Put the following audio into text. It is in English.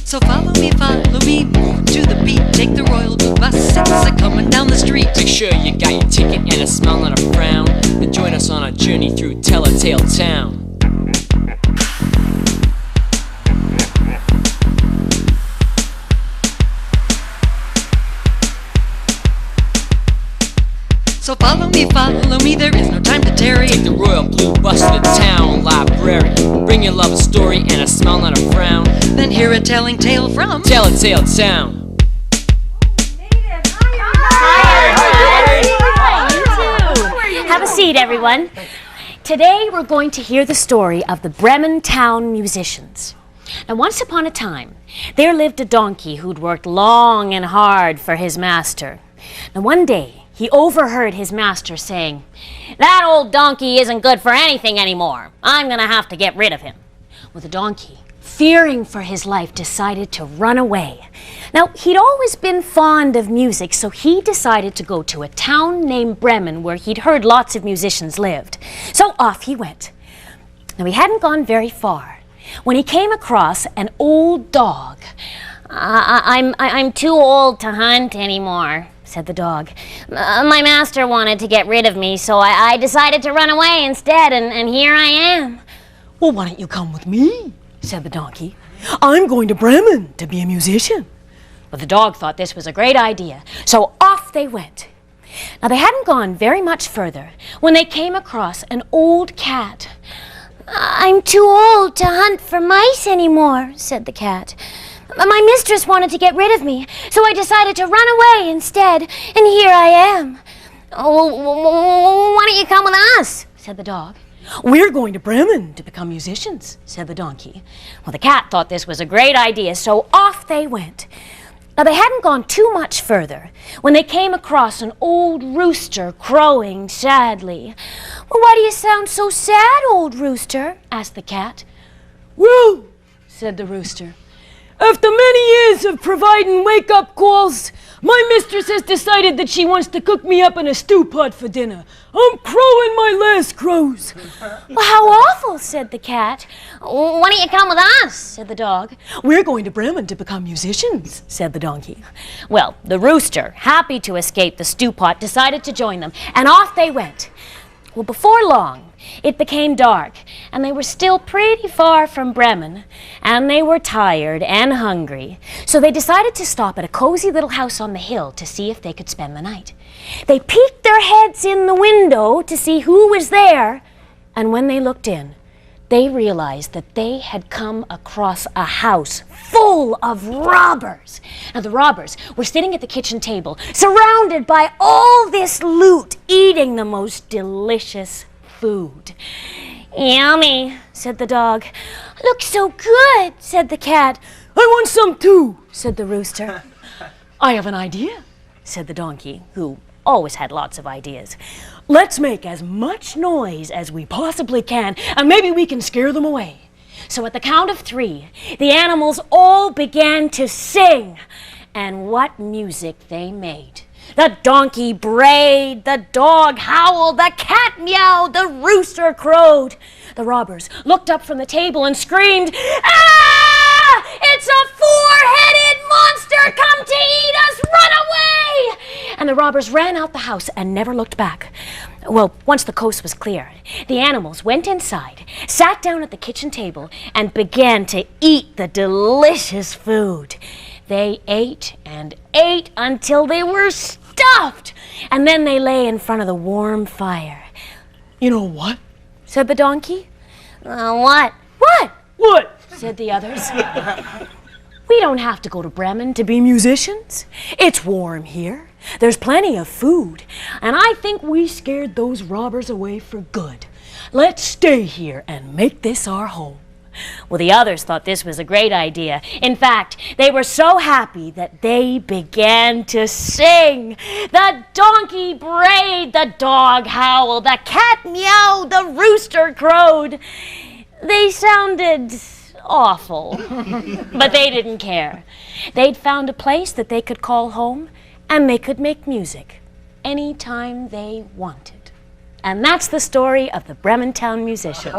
So follow me, move to the beat. Take the Royal Blue Bus, it's a-coming down the street. Make sure you got your ticket and a smile, not a frown. And join us on our journey through Telltale Town. So follow me, there is no time to tarry. Take the Royal Blue Bus to the town library. Bring your love a story and a smile, not a frown. Then hear a telling tale from Telltale Town. Have a seat, everyone. Today we're going to hear the story of the Bremen Town musicians. Now, once upon a time, there lived a donkey who'd worked long and hard for his master. Now, one day, he overheard his master saying, "That old donkey isn't good for anything anymore. I'm going to have to get rid of him." Well, the donkey, fearing for his life, decided to run away. Now, he'd always been fond of music, so he decided to go to a town named Bremen where he'd heard lots of musicians lived. So off he went. Now, he hadn't gone very far when he came across an old dog. I'm too old to hunt anymore," said the dog. "My master wanted to get rid of me, so I decided to run away instead, and here I am." "Well, why don't you come with me?" said the donkey. "I'm going to Bremen to be a musician." Well, the dog thought this was a great idea, so off they went. Now, they hadn't gone very much further when they came across an old cat. "I'm too old to hunt for mice anymore," said the cat. "My mistress wanted to get rid of me, so I decided to run away instead, and here I am." "Oh, why don't you come with us?" said the dog. "We're going to Bremen to become musicians," said the donkey. Well, the cat thought this was a great idea, so off they went. Now, they hadn't gone too much further when they came across an old rooster crowing sadly. "Well, why do you sound so sad, old rooster?" asked the cat. "Well," said the rooster, "after many years of providing wake-up calls, my mistress has decided that she wants to cook me up in a stew pot for dinner. I'm crowing my last crows." "Well, how awful," said the cat. "Why don't you come with us?" said the dog. "We're going to Bremen to become musicians," said the donkey. Well, the rooster, happy to escape the stew pot, decided to join them, and off they went. Well, before long, it became dark, and they were still pretty far from Bremen, and they were tired and hungry, so they decided to stop at a cozy little house on the hill to see if they could spend the night. They peeked their heads in the window to see who was there, and when they looked in, they realized that they had come across a house full of robbers. Now, the robbers were sitting at the kitchen table, surrounded by all this loot, eating the most delicious food. "Yummy," said the dog. "Looks so good," said the cat. "I want some too," said the rooster. "I have an idea," said the donkey, who always had lots of ideas. "Let's make as much noise as we possibly can, and maybe we can scare them away." So at the count of 3, the animals all began to sing. And what music they made. The donkey brayed, the dog howled, the cat meowed, the rooster crowed. The robbers looked up from the table and screamed, "Ah! It's a 4-headed monster come to eat us! Run away!" And the robbers ran out the house and never looked back. Well, once the coast was clear, the animals went inside, sat down at the kitchen table, and began to eat the delicious food. They ate and ate until they were stuffed, and then they lay in front of the warm fire. "You know what?" said the donkey. What? What? "What?" said the others. "We don't have to go to Bremen to be musicians. It's warm here. There's plenty of food, and I think we scared those robbers away for good. Let's stay here and make this our home." Well, the others thought this was a great idea. In fact, they were so happy that they began to sing. The donkey brayed, the dog howled, the cat meowed, the rooster crowed. They sounded awful, but they didn't care. They'd found a place that they could call home, and they could make music anytime they wanted. And that's the story of the Bremen Town musicians.